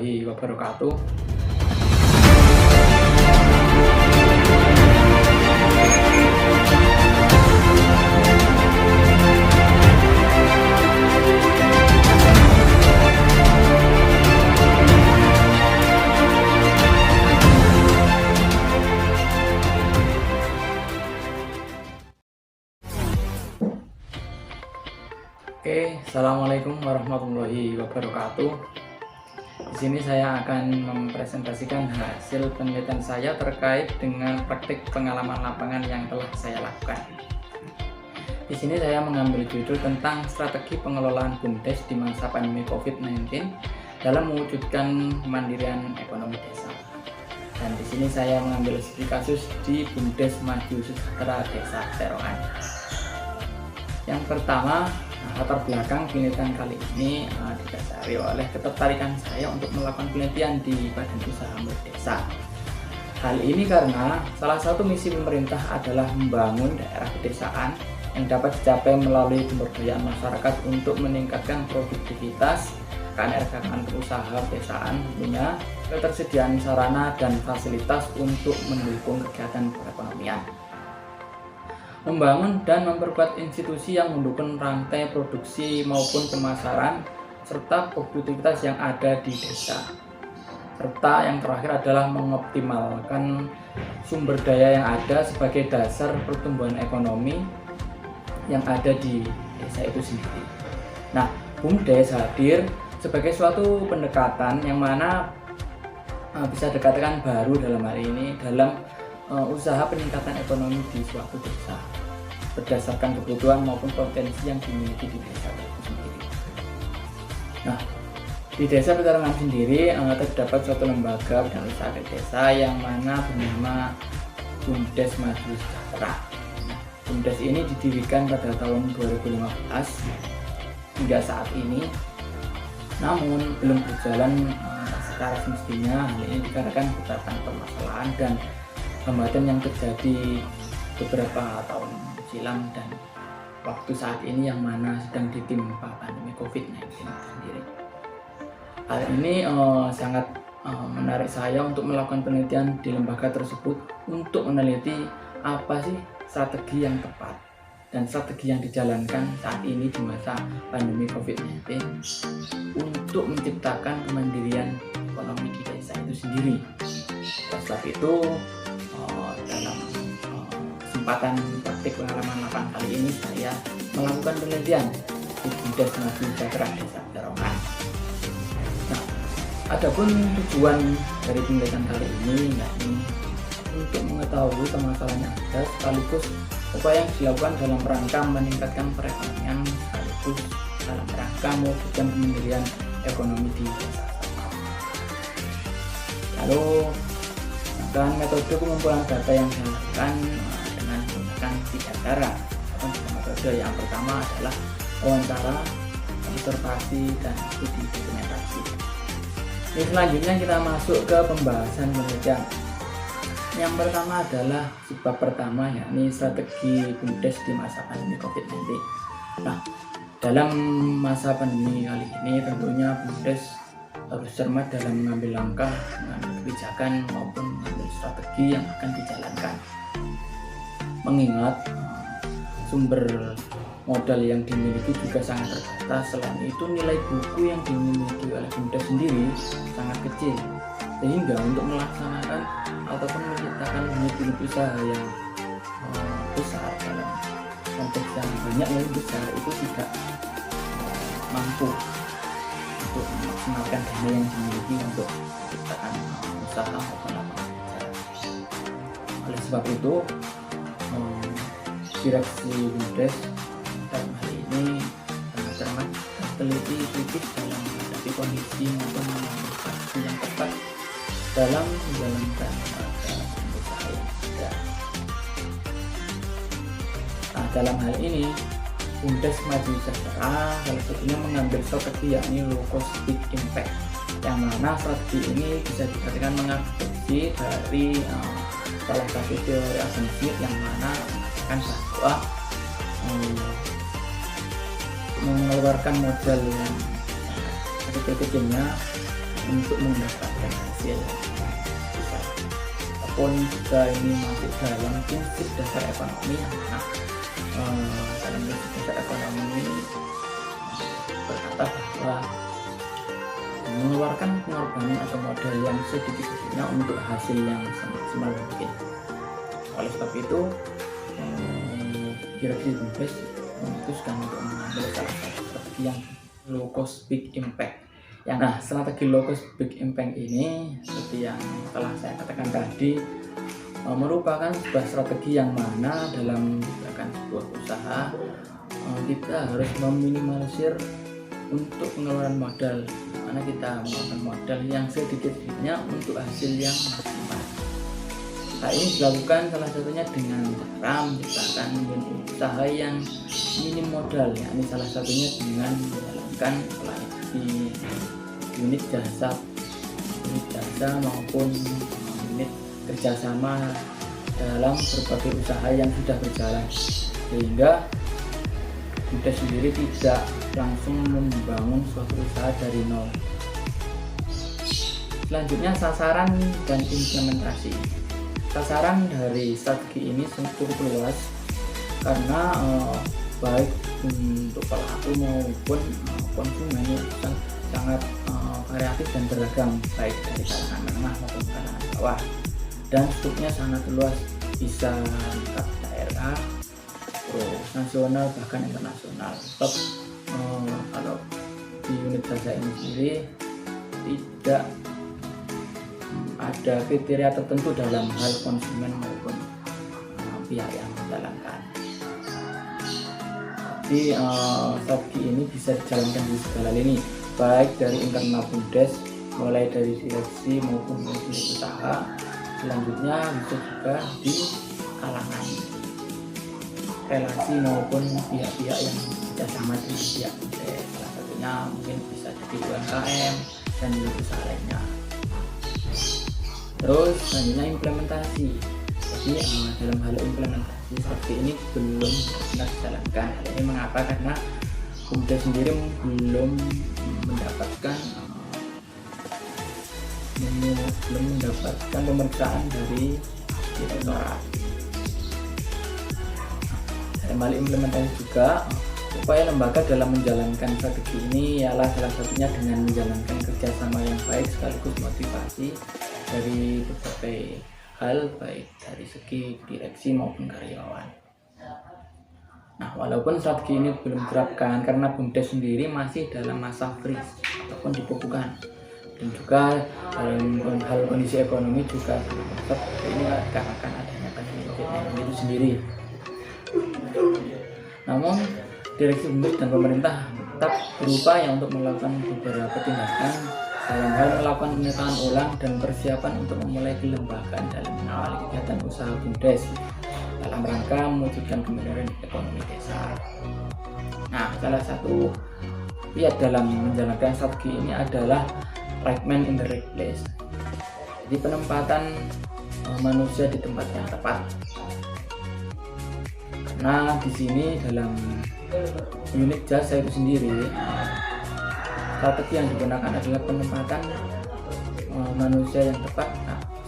warahmatullahi wabarakatuh. Oke, assalamualaikum warahmatullahi wabarakatuh. Di sini saya akan mempresentasikan hasil penelitian saya terkait dengan praktik pengalaman lapangan yang telah saya lakukan. Di sini saya mengambil judul tentang strategi pengelolaan BUMDes di masa pandemi COVID-19 dalam mewujudkan kemandirian ekonomi desa. Dan di sini saya mengambil studi kasus di BUMDes Maju Sejahtera Desa Terongan. Yang pertama, latar belakang penelitian kali ini didasari oleh ketertarikan saya untuk melakukan penelitian di Badan Usaha Milik Desa. Hal ini karena salah satu misi pemerintah adalah membangun daerah pedesaan yang dapat dicapai melalui pemberdayaan masyarakat untuk meningkatkan produktivitas, keanekaragaman usaha pedesaan, tentunya ketersediaan sarana dan fasilitas untuk mendukung kegiatan perekonomian. Membangun dan memperkuat institusi yang mendukung rantai produksi maupun pemasaran serta produktivitas yang ada di desa. Serta yang terakhir adalah mengoptimalkan sumber daya yang ada sebagai dasar pertumbuhan ekonomi yang ada di desa itu sendiri. Nah, BUMDes hadir sebagai suatu pendekatan yang mana bisa dikatakan baru dalam hari ini dalam usaha peningkatan ekonomi di suatu desa berdasarkan kebutuhan maupun potensi yang dimiliki di desa itu sendiri. Nah, di desa Terongan sendiri terdapat suatu lembaga dan usaha desa yang mana bernama BUMDes Maju Sejahtera. BUMDes ini didirikan pada tahun 2015 hingga saat ini, namun belum berjalan secara semestinya. Hal ini dikarenakan beberapa permasalahan dan hambatan yang terjadi beberapa tahun silam dan waktu saat ini yang mana sedang ditimpa pandemi COVID-19 sendiri. Hal ini sangat menarik saya untuk melakukan penelitian di lembaga tersebut untuk meneliti apa sih strategi yang tepat dan strategi yang dijalankan saat ini di masa pandemi COVID-19 untuk menciptakan kemandirian ekonomi di desa itu sendiri. Sebab itu dalam kesempatan praktik pengalaman lapangan kali ini saya melakukan penelitian di BUMDes Maju Sejahtera Desa Terongan. Nah, adapun tujuan dari penelitian kali ini yakni untuk mengetahui permasalahan yang ada sekaligus upaya yang dilakukan dalam rangka meningkatkan perekonomian sekaligus dalam rangka mewujudkan kemandirian ekonomi di desa. Lalu dan metode pengumpulan data yang dilakukan dengan menggunakan 3 cara. Metode yang pertama adalah wawancara, observasi, dan studi dokumentasi. Ini selanjutnya kita masuk ke pembahasan penelitian. Yang pertama adalah sebab pertama yakni strategi BUMDes di masa pandemi COVID-19. Nah, dalam masa pandemi kali ini tentunya BUMDes harus cermat dalam mengambil langkah, mengambil kebijakan maupun mengambil strategi yang akan dijalankan. Mengingat sumber modal yang dimiliki juga sangat terbatas. Selain itu nilai buku yang dimiliki oleh BUMDes sendiri sangat kecil, sehingga untuk melaksanakan ataupun menciptakan unit usaha yang besar dalam konteks yang banyak yang besar itu tidak mampu untuk memaksimalkan dana yang dimiliki untuk menciptakan usaha maupun lapangan kerja. Oleh sebab itu, direksi BUMDes dalam hal ini sangat cermat dan teliti kritis dalam menghadapi kondisi maupun strategi yang tepat dalam menjalankan usaha yang ada. Nah, dalam hal ini BUMDes Maju Sejahtera salah satunya mengambil strategi yakni low cost big impact, yang mana strategi ini bisa dikatakan mengadopsi dari salah satu teori Adam Smith yang mana mengatakan bahwa mengeluarkan modal yang kecil-kecilnya untuk mendapatkan hasil besar. Walaupun juga ini masih dalam prinsip dasar ekonomi, nah, dalam prinsip dasar ekonomi ini berkata bahwa mengeluarkan pengorbanan atau modal yang sedikit-sedikitnya untuk hasil yang semaksimal mungkin. Oleh sebab itu, direksi BUMDes memutuskan untuk mengambil salah satu strategi yang low cost big impact. Nah, strategi low cost big impact ini seperti yang telah saya katakan tadi, merupakan sebuah strategi yang mana dalam mengerjakan sebuah usaha kita harus meminimalisir untuk pengeluaran modal, mana kita mengeluarkan modal yang sedikit-sedikitnya untuk hasil yang maksimal. Nah, ini dilakukan salah satunya dengan cara menciptakan usaha yang minim modal, yakni salah satunya dengan menjalankan di unit jasa maupun unit kerjasama dalam berbagai usaha yang sudah berjalan, sehingga BUMDes sendiri tidak langsung membangun suatu usaha dari nol. Selanjutnya, sasaran dan implementasi. Sasaran dari strategi ini cukup luas karena baik untuk pelaku maupun konsumen itu sangat variatif dan beragam, baik dari kalangan menengah maupun kalangan bawah, dan skopnya sangat luas, bisa lengkap daerah, nasional bahkan internasional. Sebab kalau di unit jasa ini sendiri tidak ada kriteria tertentu dalam hal konsumen maupun pihak yang menjalankan. Jadi strategi ini bisa dijalankan di segala lini, baik dari internal BUMDes, mulai dari direksi maupun unit usaha. Selanjutnya bisa juga di kalangan relasi maupun pihak-pihak yang kerjasama dengan pihak BUMDes. Salah satunya mungkin bisa jadi UMKM dan unit usaha lainnya. Terus selanjutnya implementasi. Jadi dalam hal implementasi seperti ini belum benar dijalankan. Ini mengapa? Karena BUMDes sendiri belum mendapatkan pemeriksaan dari direktorat. Dalam hal implementasi juga, upaya lembaga dalam menjalankan strategi ini ialah salah satunya dengan menjalankan kerjasama yang baik sekaligus motivasi dari berbagai hal, baik dari segi direksi maupun karyawan. Nah, walaupun strategi ini belum diterapkan karena BUMDes sendiri masih dalam masa freeze ataupun dibekukan, dan juga dalam hal kondisi ekonomi juga tetap ini dikarenakan adanya pandemi COVID-19 itu sendiri. Namun direksi BUMDes dan pemerintah tetap berupaya untuk melakukan beberapa tindakan dalam hal melakukan pemetaan ulang dan persiapan untuk memulai kelembagaan dalam mengawali kegiatan usaha BUMDes dalam rangka mewujudkan kemandirian ekonomi desa. Nah, salah satu dalam menjalankan strategi ini adalah right man in the right place. Jadi penempatan manusia di tempat yang tepat. Karena di sini dalam unit jasa itu sendiri, strategi yang digunakan adalah penempatan manusia yang tepat.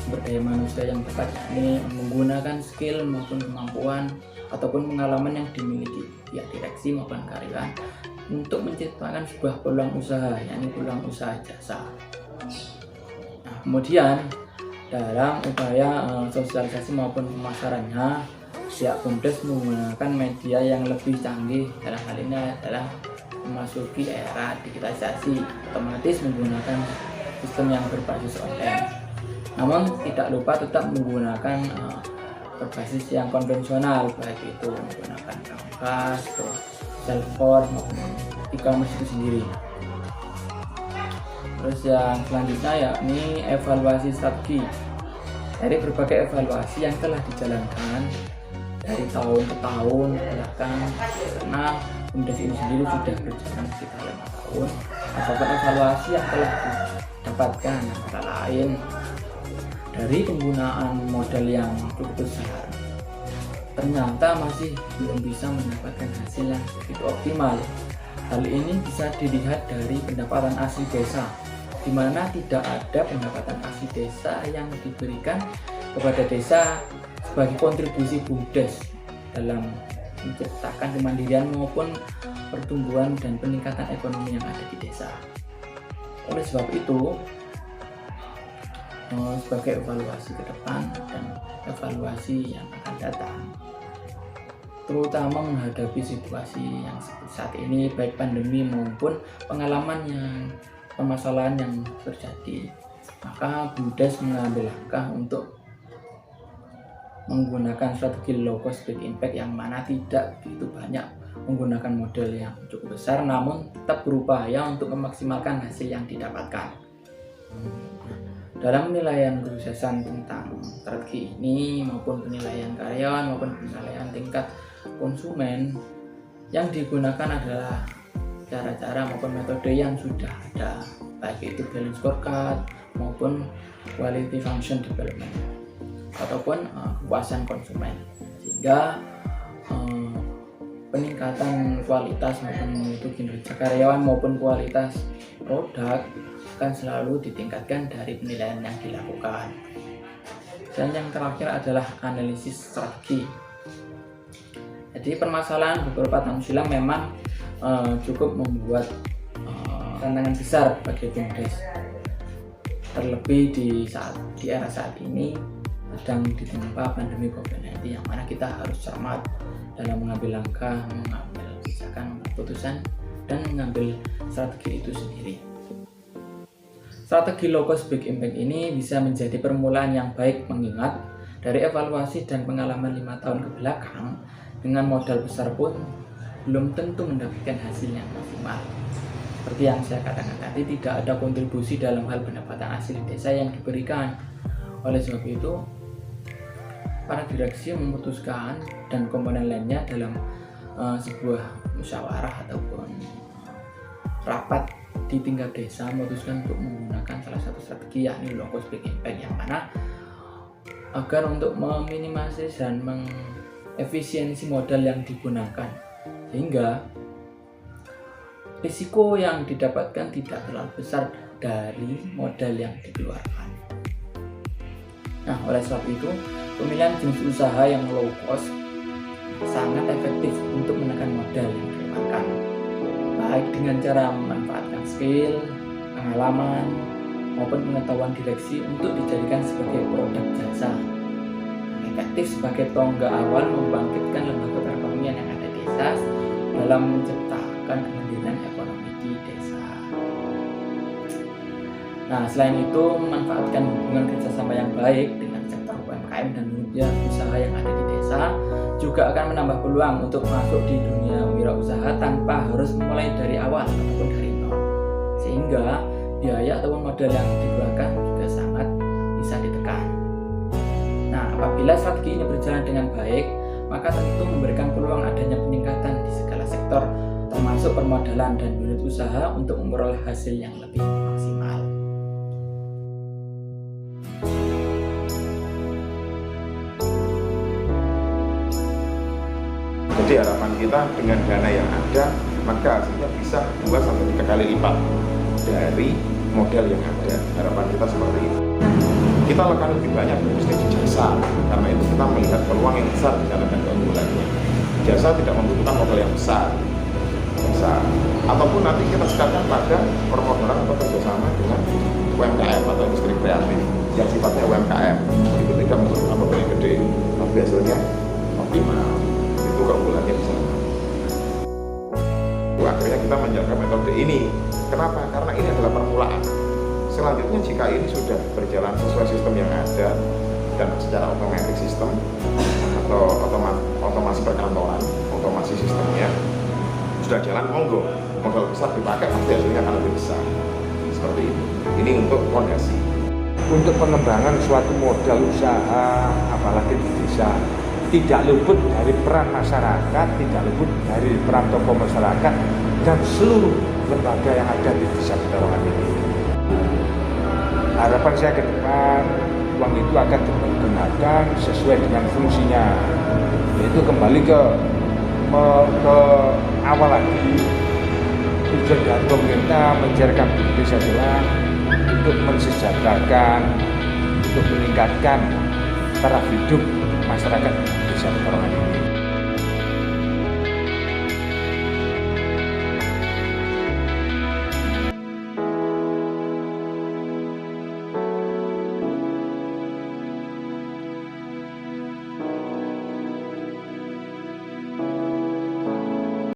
Sumber daya manusia yang tepat, ini menggunakan skill maupun kemampuan ataupun pengalaman yang dimiliki pihak direksi maupun karyawan untuk menciptakan sebuah peluang usaha, yakni peluang usaha jasa. Nah, kemudian dalam upaya sosialisasi maupun pemasarannya, pihak BUMDes menggunakan media yang lebih canggih. Dalam hal ini adalah memasuki era digitalisasi, otomatis menggunakan sistem yang berbasis online. Namun tidak lupa tetap menggunakan berbasis yang konvensional, baik itu menggunakan Canvas, Salesforce maupun e-commerce itu sendiri. Terus yang selanjutnya yakni evaluasi strategi. Dari berbagai evaluasi yang telah dijalankan dari tahun ke tahun belakang, karena BUMDes ini sendiri sudah berjalan sekitar 5 tahun. Ataupun evaluasi yang telah didapatkan antara lain dari penggunaan modal yang cukup besar, ternyata masih belum bisa mendapatkan hasil yang begitu optimal. Hal ini bisa dilihat dari pendapatan asli desa di mana tidak ada pendapatan asli desa yang diberikan kepada desa sebagai kontribusi BUMDes dalam menciptakan kemandirian maupun pertumbuhan dan peningkatan ekonomi yang ada di desa. Oleh sebab itu, sebagai evaluasi ke depan dan evaluasi yang akan datang, terutama menghadapi situasi yang seperti saat ini, baik pandemi maupun permasalahan yang terjadi, maka BUMDes mengambil langkah untuk menggunakan strategi low cost big impact yang mana tidak begitu banyak menggunakan modal yang cukup besar, namun tetap berupaya untuk memaksimalkan hasil yang didapatkan. Dalam penilaian kesuksesan tentang strategi ini maupun penilaian karyawan maupun penilaian tingkat konsumen, yang digunakan adalah cara-cara maupun metode yang sudah ada, baik itu balance scorecard maupun quality function development ataupun kepuasan konsumen, sehingga peningkatan kualitas maupun itu kinerja karyawan maupun kualitas produk akan selalu ditingkatkan dari penilaian yang dilakukan. Dan yang terakhir adalah analisis strategi. Jadi permasalahan beberapa tahun silam memang cukup membuat tantangan besar bagi BUMDes, terlebih di era saat ini sedang ditimpa pandemi COVID-19, yang mana kita harus cermat dalam mengambil langkah, mengambil kebijakan, keputusan, dan mengambil strategi itu sendiri. Strategi low cost big impact ini bisa menjadi permulaan yang baik, mengingat dari evaluasi dan pengalaman 5 tahun ke belakang, dengan modal besar pun belum tentu mendapatkan hasil yang maksimal. Seperti yang saya katakan tadi, tidak ada kontribusi dalam hal pendapatan asli desa yang diberikan. Oleh sebab itu, para direksi memutuskan dan komponen lainnya dalam sebuah musyawarah ataupun rapat di tingkat desa memutuskan untuk menggunakan salah satu strategi, yakni low cost big impact, yang mana agar untuk meminimalisir dan mengefisiensi modal yang digunakan, sehingga risiko yang didapatkan tidak terlalu besar dari modal yang dikeluarkan. Nah, oleh sebab itu, pemilihan jenis usaha yang low cost sangat efektif untuk menekan modal yang dikeluarkan, baik dengan cara memanfaatkan skill, pengalaman, maupun pengetahuan direksi untuk dijadikan sebagai produk jasa. Efektif sebagai tonggak awal membangkitkan lembaga perekonomian yang ada di desa dalam menciptakan kemandirian ekonomi di desa. Nah, selain itu, memanfaatkan hubungan kerjasama yang baik dengan sektor UMKM dan dunia usaha yang ada di desa juga akan menambah peluang untuk masuk di dunia wirausaha tanpa harus memulai dari awal ataupun dari nol, sehingga biaya ataupun modal yang dikeluarkan juga sangat bisa ditekan. Nah, apabila strategi ini berjalan dengan baik, maka tentu memberikan peluang adanya peningkatan di segala sektor, termasuk permodalan dan unit usaha untuk memperoleh hasil yang lebih maksimal. Jadi harapan kita dengan dana yang ada, maka hasilnya bisa 2-3 kali lipat dari modal yang ada. Harapan kita seperti itu. Kita akan lebih banyak berinvestasi di jasa, karena itu kita melihat peluang yang besar di dalam keunggulannya. Jasa tidak membutuhkan modal yang besar, ataupun nanti kita sekarang pada permodalan atau kerjasama dengan UMKM atau industri kreatif yang sifatnya UMKM, itu tidak membutuhkan modal yang gede, tapi hasilnya optimal. Itu keunggulannya bisa. Akhirnya kita menjalankan metode ini. Kenapa? Karena ini adalah permulaan. Selanjutnya, jika ini sudah berjalan sesuai sistem yang ada dan secara otomatis sistem atau otomasi perkantoran, otomasi sistemnya sudah jalan, monggo modal besar dipakai, pasti hasilnya akan lebih besar. Seperti itu. Ini untuk fondasi. Untuk pengembangan suatu modal usaha, apalagi di desa, tidak luput dari peran masyarakat, tidak luput dari peran tokoh masyarakat dan seluruh lembaga yang ada di desa Pekalongan ini. Harapan saya ke depan, uang itu akan digunakan sesuai dengan fungsinya, yaitu kembali ke awal lagi. Tujuan dari pemerintah mencairkan BUMDes adalah untuk mensejahterakan, untuk meningkatkan taraf hidup masyarakat desa Pekalongan ini.